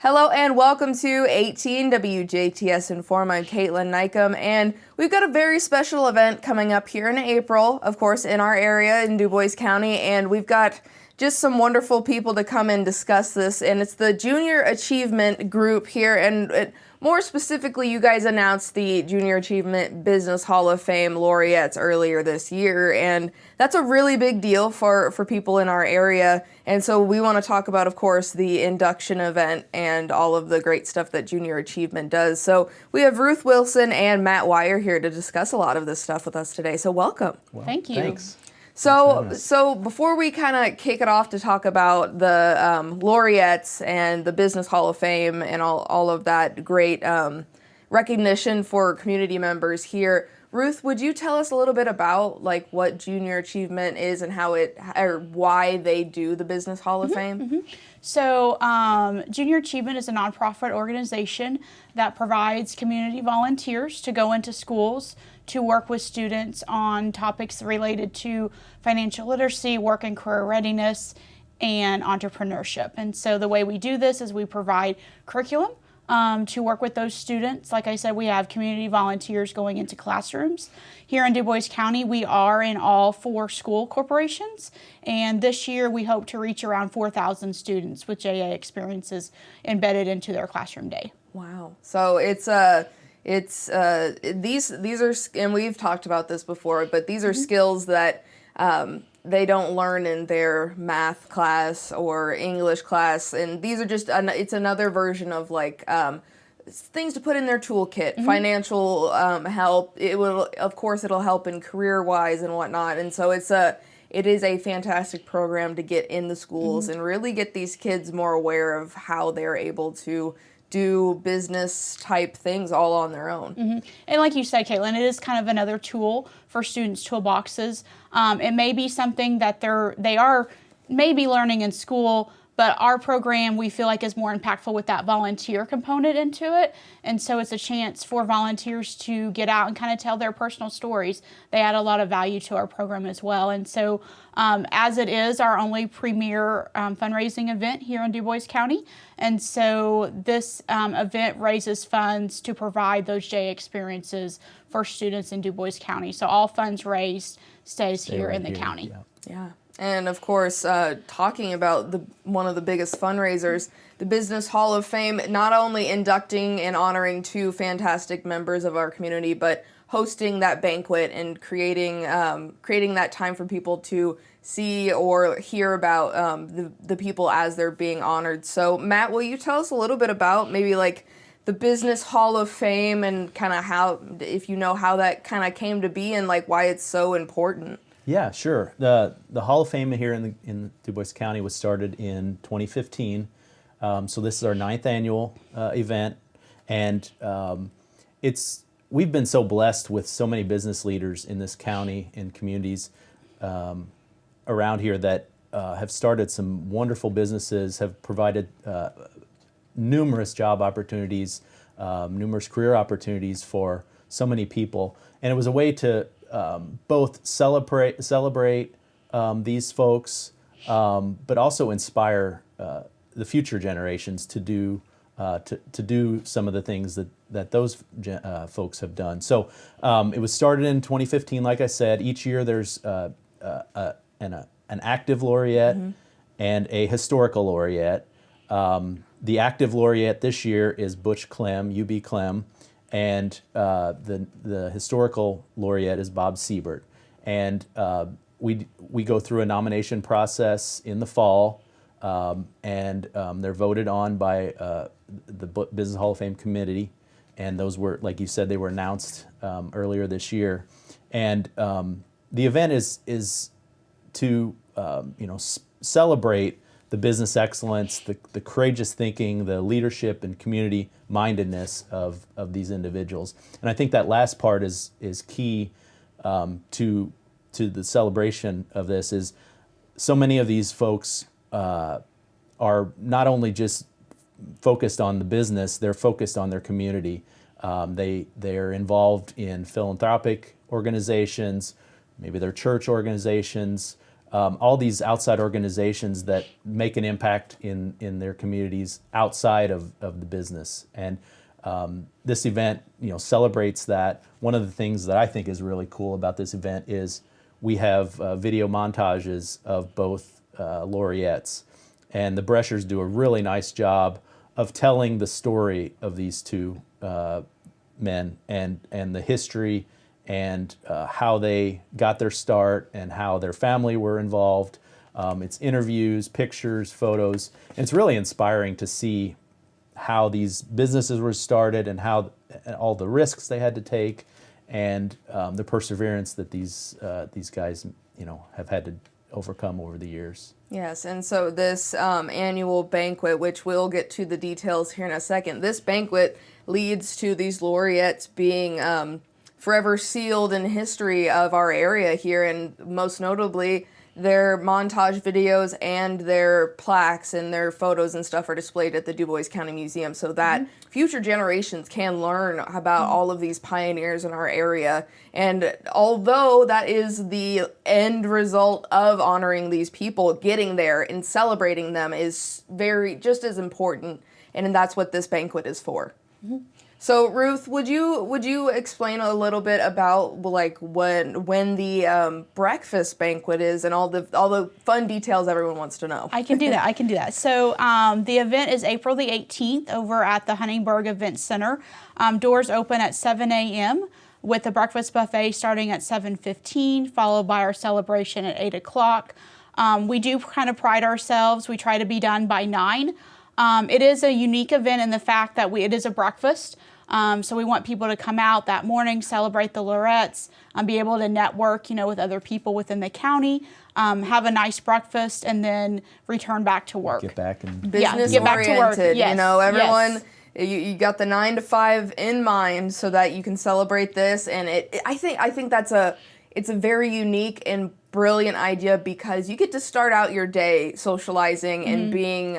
Hello and welcome to 18 WJTS in.form. I'm Kaitlyn Neukam, and we've got a very special event coming up here in April, of course, in our area in Dubois County, and we've got just some wonderful people to come and discuss this, and it's the Junior Achievement Group here, and more specifically, you guys announced the Junior Achievement Business Hall of Fame laureates earlier this year, and that's a really big deal for people in our area. And so we want to talk about, of course, the induction event and all of the great stuff that Junior Achievement does. So we have Ruth Wilson and Matt Weyer here to discuss a lot of this stuff with us today. So welcome. Well, thank you. Thanks. So before we kind of kick it off to talk about the laureates and the Business Hall of Fame and all of that great recognition for community members here, Ruth, would you tell us a little bit about like what Junior Achievement is and how or why they do the Business Hall of Fame? Mm-hmm. So Junior Achievement is a nonprofit organization that provides community volunteers to go into schools to work with students on topics related to financial literacy, work and career readiness, and entrepreneurship. And so the way we do this is we provide curriculum to work with those students. Like I said, we have community volunteers going into classrooms. Here in Dubois County, we are in all 4 school corporations, and this year we hope to reach around 4,000 students with JA experiences embedded into their classroom day. Wow. So these are, and we've talked about this before, but these are skills that they don't learn in their math class or English class, and these are just it's another version of like things to put in their toolkit. Financial help. It'll help in career wise and whatnot, and so it is a fantastic program to get in the schools and really get these kids more aware of how they're able to do business type things all on their own. And like you said, Kaitlyn, it is kind of another tool for students' toolboxes. It may be something that they are maybe learning in school, but our program we feel like is more impactful with that volunteer component into it. And so it's a chance for volunteers to get out and kind of tell their personal stories. They add a lot of value to our program as well. And so as it is our only premier fundraising event here in Dubois County, and so this event raises funds to provide those J experiences for students in Dubois County. So all funds raised stays here in the county. Yeah. And of course, talking about one of the biggest fundraisers, the Business Hall of Fame, not only inducting and honoring 2 fantastic members of our community, but hosting that banquet and creating that time for people to see or hear about the people as they're being honored. So, Matt, will you tell us a little bit about maybe like the Business Hall of Fame and kind of how, if you know how that kind of came to be and like why it's so important? Yeah, sure. The Hall of Fame here in Dubois County was started in 2015. So this is our 9th annual event, and we've been so blessed with so many business leaders in this county and communities around here that have started some wonderful businesses, have provided numerous job opportunities, numerous career opportunities for so many people, and it was a way to both celebrate these folks, but also inspire the future generations to do some of the things that those folks have done. So it was started in 2015. Like I said, each year there's an active laureate and a historical laureate. The active laureate this year is Butch Clem, UB Clem. And the historical laureate is Bob Siebert. And we go through a nomination process in the fall, and they're voted on by the Business Hall of Fame committee. And those were, like you said, they were announced earlier this year. And the event is to celebrate the business excellence, the courageous thinking, the leadership and community mindedness of these individuals. And I think that last part is key to the celebration of this. Is so many of these folks are not only just focused on the business, they're focused on their community. They're involved in philanthropic organizations, maybe they're church organizations, all these outside organizations that make an impact in their communities outside of the business. And this event, celebrates that. One of the things that I think is really cool about this event is we have video montages of both laureates, and the Breschers do a really nice job of telling the story of these two men and the history and how they got their start and how their family were involved. It's interviews, pictures, photos. And it's really inspiring to see how these businesses were started and how all the risks they had to take and the perseverance that these guys, have had to overcome over the years. Yes, and so this annual banquet, which we'll get to the details here in a second, this banquet leads to these laureates being forever sealed in history of our area here, and most notably, their montage videos and their plaques and their photos and stuff are displayed at the Dubois County Museum so that future generations can learn about all of these pioneers in our area. And although that is the end result of honoring these people, getting there and celebrating them is just as important, and that's what this banquet is for. So Ruth, would you explain a little bit about like when the breakfast banquet is and all the fun details everyone wants to know? I can do that. So the event is April the 18th over at the Huntingburg Event Center. Doors open at 7 a.m. with the breakfast buffet starting at 7:15, followed by our celebration at 8 o'clock. We do kind of pride ourselves. We try to be done by 9. It is a unique event in the fact that it is a breakfast. So we want people to come out that morning, celebrate the laureates, be able to network, with other people within the county, have a nice breakfast, and then return back to work. Get back and Business get back to work. oriented. Yes. Everyone. Yes. You got the 9 to 5 in mind so that you can celebrate this, and I think it's a very unique and brilliant idea because you get to start out your day socializing and being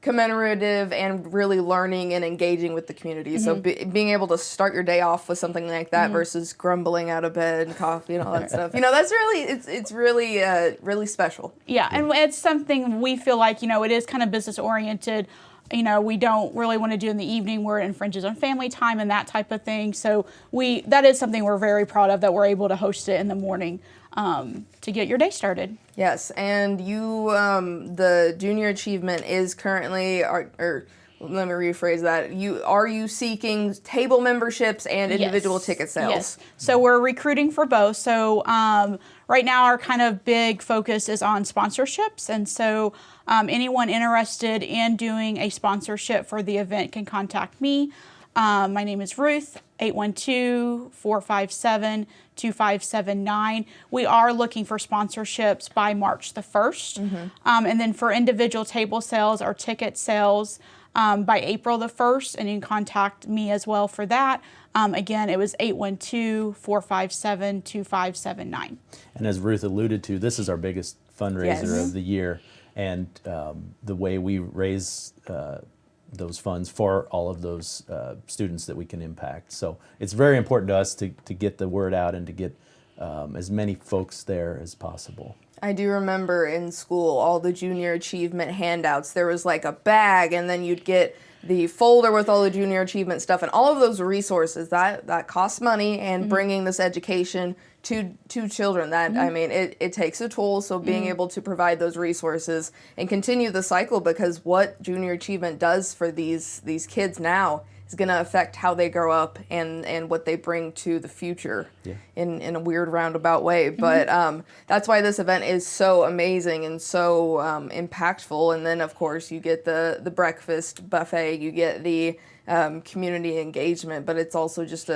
commemorative and really learning and engaging with the community. So being able to start your day off with something like that versus grumbling out of bed and coffee and all that stuff, that's really it's really special. Yeah, and it's something we feel like it is kind of business oriented. We don't really want to do in the evening where it infringes on family time and that type of thing. So that is something we're very proud of, that we're able to host it in the morning to get your day started. Yes, and the junior achievement is currently, or let me rephrase that. Are you seeking table memberships and individual ticket sales? Yes. So we're recruiting for both. So right now our kind of big focus is on sponsorships, and so anyone interested in doing a sponsorship for the event can contact me. My name is Ruth, 812-457-2579. We are looking for sponsorships by March the 1st. And then for individual table sales or ticket sales by April the 1st, and you can contact me as well for that. Again, it was 812-457-2579. And as Ruth alluded to, this is our biggest fundraiser of the year, and the way we raise those funds for all of those students that we can impact. So it's very important to us to get the word out and to get as many folks there as possible. I do remember in school all the junior achievement handouts. There was like a bag, and then you'd get the folder with all the junior achievement stuff, and all of those resources that costs money, and bringing this education to children, that it takes a toll. So being able to provide those resources and continue the cycle, because what junior achievement does for these kids now is going to affect how they grow up and what they bring to the future in a weird roundabout way. But that's why this event is so amazing and so impactful. And then of course you get the breakfast buffet, you get the community engagement, but it's also just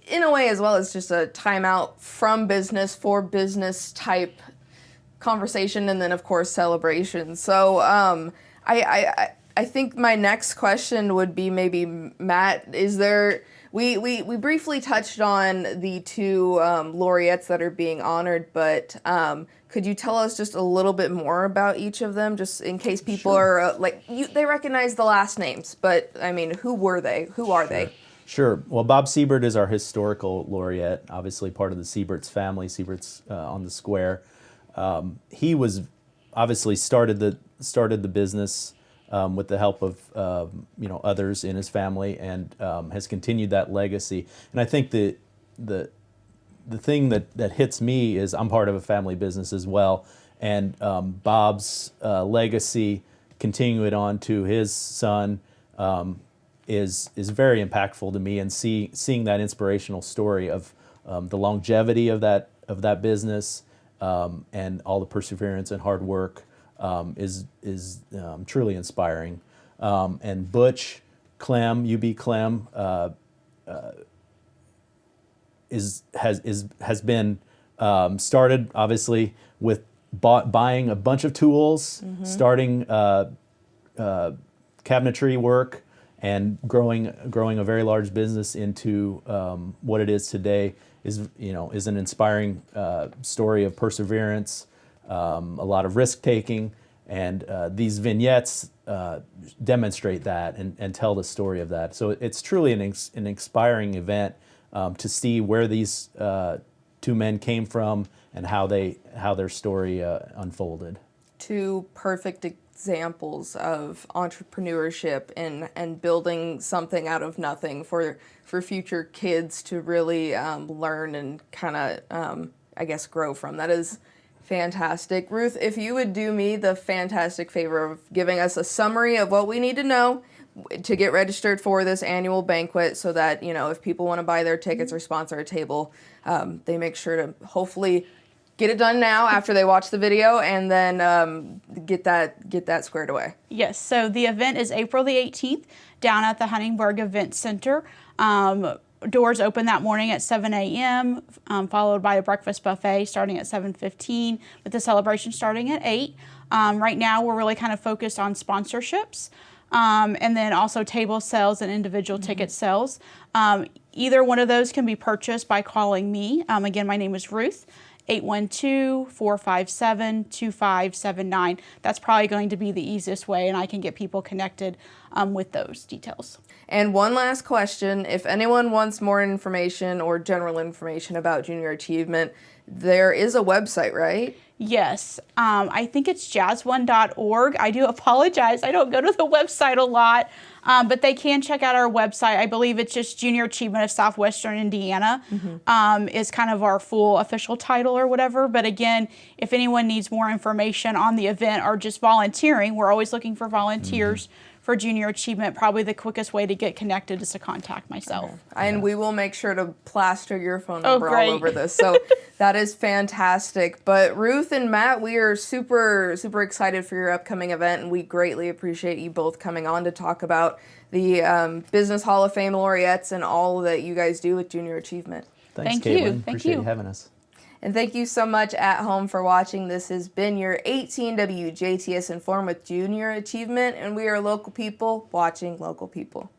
in a way as well as just a timeout from business for business type conversation, and then of course celebration. So I think my next question would be, maybe Matt, is there, we briefly touched on the two laureates that are being honored, but could you tell us just a little bit more about each of them, just in case people are they recognize the last names, but who were they? Who are they? Sure. Well, Bob Siebert is our historical laureate, obviously part of the Siebert's family. Siebert's on the square. he was obviously started the business with the help of others in his family, and has continued that legacy. And I think the thing that hits me is I'm part of a family business as well, and Bob's legacy, continuing it on to his son, is very impactful to me. And seeing that inspirational story of the longevity of that business, and all the perseverance and hard work, is truly inspiring. And Butch Clem, UB Clem, has been started obviously with buying a bunch of tools, starting cabinetry work, and growing a very large business into what it is today. Is an inspiring story of perseverance, a lot of risk taking, and these vignettes demonstrate that and tell the story of that. So it's truly an inspiring event to see where these two men came from and how their story unfolded. Two perfect examples of entrepreneurship and building something out of nothing for future kids to really learn and kind of, I guess, grow from. That is fantastic. Ruth, if you would do me the fantastic favor of giving us a summary of what we need to know to get registered for this annual banquet, so that, if people want to buy their tickets or sponsor a table, they make sure to hopefully get it done now after they watch the video, and then get that squared away. Yes, so the event is April the 18th down at the Huntingburg Event Center. Doors open that morning at 7 a.m., followed by a breakfast buffet starting at 7:15, with the celebration starting at 8. Right now, we're really kind of focused on sponsorships, and then also table sales and individual ticket sales. Either one of those can be purchased by calling me. Again, my name is Ruth. 812-457-2579. That's probably going to be the easiest way, and I can get people connected with those details. And one last question: if anyone wants more information or general information about Junior Achievement, there is a website, right? Yes, I think it's jazz1.org. I do apologize, I don't go to the website a lot, but they can check out our website. I believe it's just Junior Achievement of Southwestern Indiana is kind of our full official title or whatever. But again, if anyone needs more information on the event or just volunteering, we're always looking for volunteers. For Junior Achievement, probably the quickest way to get connected is to contact myself. Okay. And we will make sure to plaster your phone number all over this. So that is fantastic. But Ruth and Matt, we are super, super excited for your upcoming event, and we greatly appreciate you both coming on to talk about the Business Hall of Fame laureates and all that you guys do with Junior Achievement. Thanks, Thank you. Kaitlyn. Thank Appreciate you you having us. And thank you so much at home for watching. This has been your 18 WJTS in.form with Junior Achievement, and we are local people watching local people.